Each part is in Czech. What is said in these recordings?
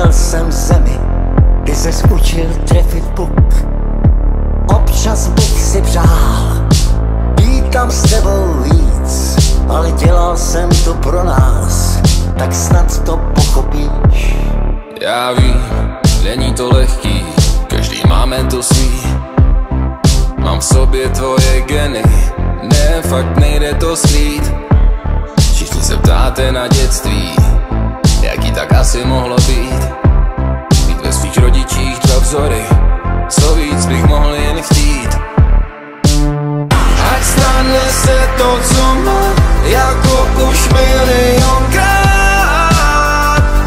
viděl jsem zemi, kdy ses učil trefit puk. Občas bych si přál být tam s tebou víc, ale dělal jsem to pro nás, tak snad to pochopíš. Já vím, není to lehký, každý máme to svý. Mám v sobě tvoje geny, ne, fakt nejde to skrýt. Všichni se ptáte na dětství, jaký tak asi mohlo být. Mít ve svých rodičích dva vzory, co víc bych mohl jen chtít. Ať stane se to, co má, jako už milionkrát.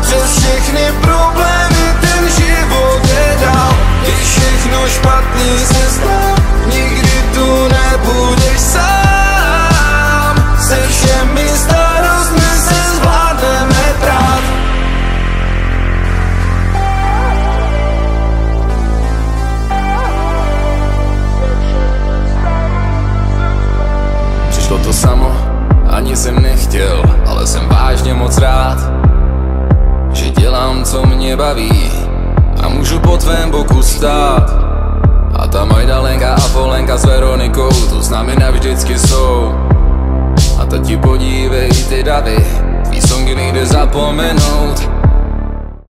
Přes všechny problémy ten život je dál. Když všechno špatný se stá, nikdy tu nebudeš sám. Se všemi starostmi se zvládneme prát. Přišlo to samo, ani jsem nechtěl, ale jsem vážně moc rád, že dělám, co mě baví a můžu po tvém boku stát. A ta Majdalenka a Polenka s Veronikou tu s námi navždycky jsou. A teď ti podívej ty davy, tvý songy nejde zapomenout.